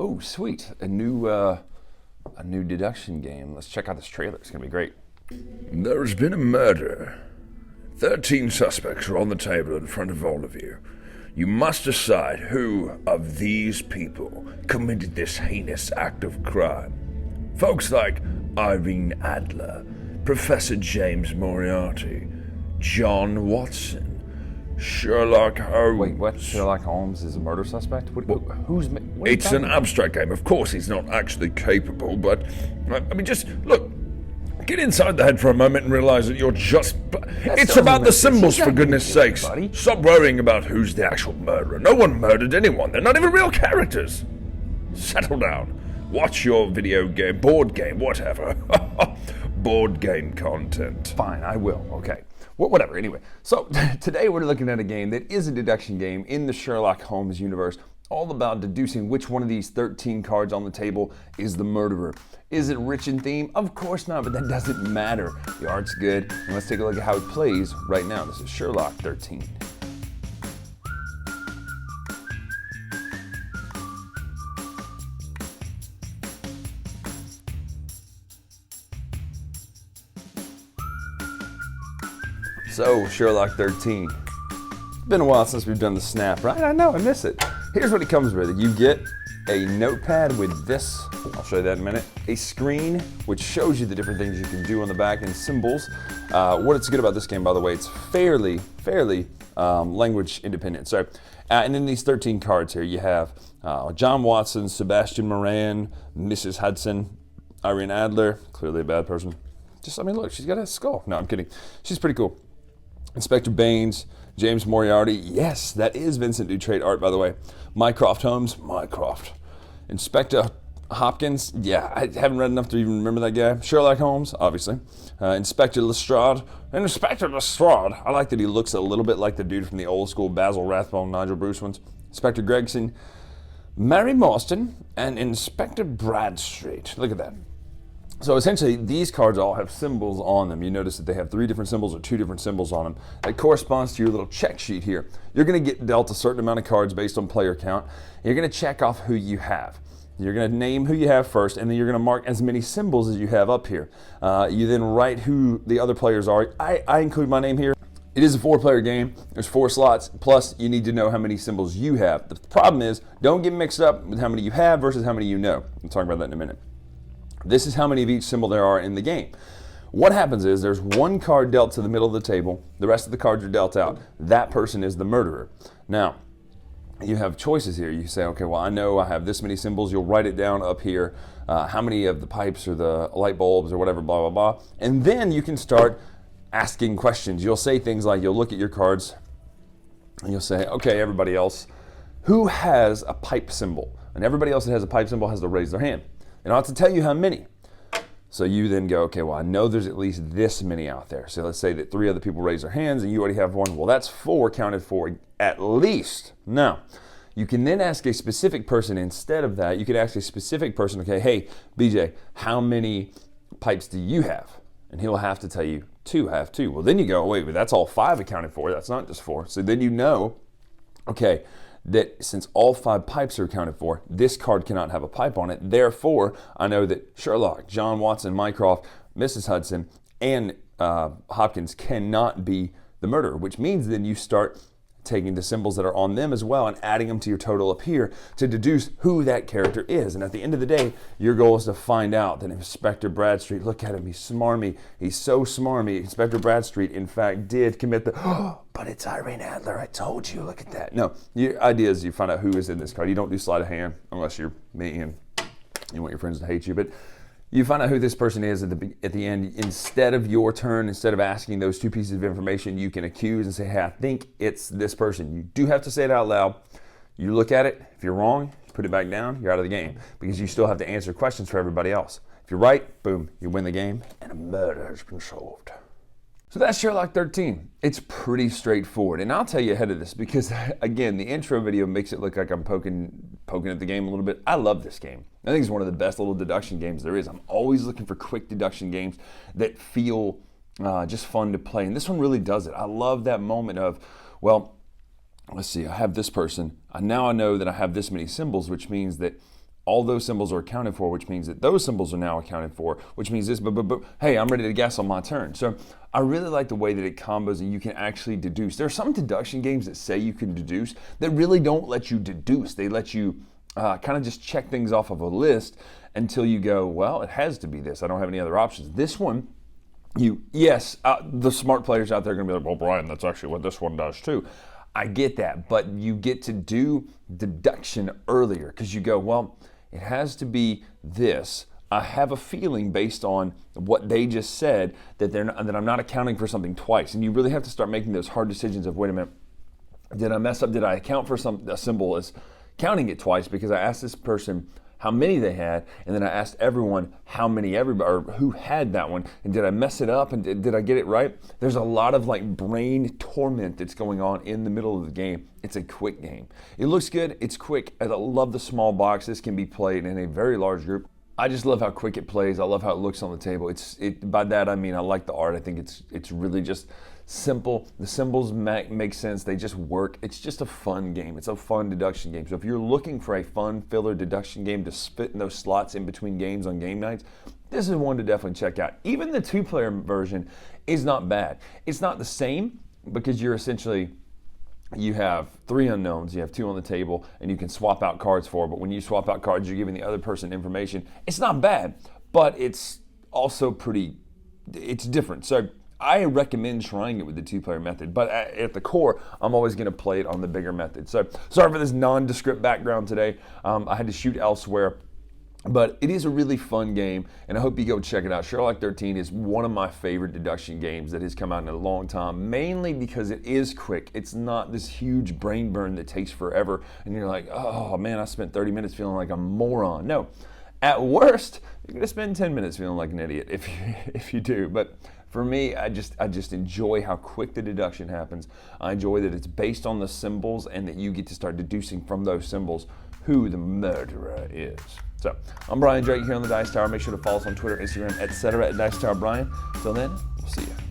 Oh, sweet. A new deduction game. Let's check out this trailer. It's going to be great. There has been a murder. 13 suspects are on the table in front of all of you. You must decide who of these people committed this heinous act of crime. Folks like Irene Adler, Professor James Moriarty, John Watson, Sherlock Holmes. Wait, what? Sherlock Holmes is a murder suspect? Who's... It's an abstract game. Of course, he's not actually capable, but... I mean, just, look, get inside the head for a moment and realize that you're just... It's about the symbols, for goodness sakes. Buddy. Stop worrying about who's the actual murderer. No one murdered anyone. They're not even real characters. Settle down. Watch your video game, board game, whatever. Board game content. Fine, I will. Okay. Well, whatever, anyway. So, today we're looking at a game that is a deduction game in the Sherlock Holmes universe, all about deducing which one of these 13 cards on the table is the murderer. Is it rich in theme? Of course not, but that doesn't matter. The art's good, and let's take a look at how it plays right now. This is Sherlock 13. So, Sherlock 13. It's been a while since we've done the snap, right? I know, I miss it. Here's what it comes with. You get a notepad with this, I'll show you that in a minute, a screen which shows you the different things you can do on the back and symbols. What it's good about this game, by the way, it's fairly language independent. So, and then these 13 cards here, you have John Watson, Sebastian Moran, Mrs. Hudson, Irene Adler, clearly a bad person. Just, I mean, look, she's got a skull. No, I'm kidding. She's pretty cool. Inspector Baines, James Moriarty, yes, that is Vincent Dutrait art, by the way. Mycroft Holmes, Mycroft. Inspector Hopkins, yeah, I haven't read enough to even remember that guy. Sherlock Holmes, obviously. Inspector Lestrade, and Inspector Lestrade, I like that he looks a little bit like the dude from the old school Basil Rathbone, Nigel Bruce ones. Inspector Gregson, Mary Marston, and Inspector Bradstreet. Look at that. So essentially, these cards all have symbols on them. You notice that they have 3 different symbols or 2 different symbols on them. That corresponds to your little check sheet here. You're going to get dealt a certain amount of cards based on player count. You're going to check off who you have. You're going to name who you have first, and then you're going to mark as many symbols as you have up here. You then write who the other players are. I include my name here. It is a 4-player game. There's 4 slots, plus you need to know how many symbols you have. The problem is, don't get mixed up with how many you have versus how many you know. We'll talk about that in a minute. This is how many of each symbol there are in the game. What happens is there's 1 card dealt to the middle of the table. The rest of the cards are dealt out. That person is the murderer. Now, you have choices here. You say, okay, well, I know I have this many symbols. You'll write it down up here. How many of the pipes or the light bulbs or whatever, blah, blah, blah. And then you can start asking questions. You'll say things like, you'll look at your cards and you'll say, okay, everybody else, who has a pipe symbol? And everybody else that has a pipe symbol has to raise their hand. And I'll have to tell you how many. So you then go, okay, well, I know there's at least this many out there. So let's say that 3 other people raise their hands and you already have 1. Well, that's 4 counted for at least. Now, you can then ask a specific person instead of that. You could ask a specific person, okay, hey, BJ, how many pipes do you have? And he'll have to tell you 2, I have 2. Well, then you go, wait, but that's all 5 accounted for. That's not just 4. So then you know, okay, that since all 5 pipes are accounted for, this card cannot have a pipe on it. Therefore, I know that Sherlock, John Watson, Mycroft, Mrs. Hudson, and Hopkins cannot be the murderer, which means then you start taking the symbols that are on them as well and adding them to your total up here to deduce who that character is. And at the end of the day, your goal is to find out that Inspector Bradstreet, look at him, he's smarmy, he's so smarmy. Inspector Bradstreet, in fact, did commit the, oh, but it's Irene Adler, I told you, look at that. No, your idea is you find out who is in this card. You don't do sleight of hand unless you're me and you want your friends to hate you, but you find out who this person is at the end. Instead of your turn, instead of asking those 2 pieces of information, you can accuse and say, hey, I think it's this person. You do have to say it out loud. You look at it. If you're wrong, put it back down. You're out of the game because you still have to answer questions for everybody else. If you're right, boom, you win the game and a murder has been solved. So that's Sherlock 13. It's pretty straightforward. And I'll tell you ahead of this because, again, the intro video makes it look like I'm poking at the game a little bit. I love this game. I think it's one of the best little deduction games there is. I'm always looking for quick deduction games that feel just fun to play. And this one really does it. I love that moment of, well, let's see, I have this person. Now I know that I have this many symbols, which means that all those symbols are accounted for, which means that those symbols are now accounted for, which means this, but hey, I'm ready to guess on my turn. So I really like the way that it combos and you can actually deduce. There are some deduction games that say you can deduce that really don't let you deduce. They let you kind of just check things off of a list until you go, well, it has to be this. I don't have any other options. This one, the smart players out there are going to be like, well, Bryan, that's actually what this one does too. I get that, but you get to do deduction earlier because you go, well, it has to be this. I have a feeling based on what they just said that that I'm not accounting for something twice. And you really have to start making those hard decisions of, wait a minute, did I mess up? Did I account for a symbol as counting it twice because I asked this person how many they had, and then I asked everyone how many or who had that one, and did I mess it up, and did I get it right? There's a lot of like brain torment that's going on in the middle of the game. It's a quick game. It looks good, it's quick. I love the small box. This can be played in a very large group. I just love how quick it plays. I love how it looks on the table. By that I mean I like the art. I think it's really just simple. The symbols make sense. They just work. It's just a fun game. It's a fun deduction game. So if you're looking for a fun filler deduction game to fit in those slots in between games on game nights, this is one to definitely check out. Even the 2-player version is not bad. It's not the same because you have 3 unknowns, you have 2 on the table, and you can swap out cards for, but when you swap out cards, you're giving the other person information. It's not bad, but it's also it's different. So I recommend trying it with the 2-player method, but at the core, I'm always going to play it on the bigger method. So sorry for this nondescript background today. I had to shoot elsewhere. But it is a really fun game, and I hope you go check it out. Sherlock 13 is one of my favorite deduction games that has come out in a long time, mainly because it is quick. It's not this huge brain burn that takes forever, and you're like, oh man, I spent 30 minutes feeling like a moron. No, at worst, you're gonna spend 10 minutes feeling like an idiot if you do. But for me, I just enjoy how quick the deduction happens. I enjoy that it's based on the symbols and that you get to start deducing from those symbols who the murderer is. So, I'm Bryan Drake here on the Dice Tower. Make sure to follow us on Twitter, Instagram, etc. at Dice Tower Bryan. Till then, we'll see you.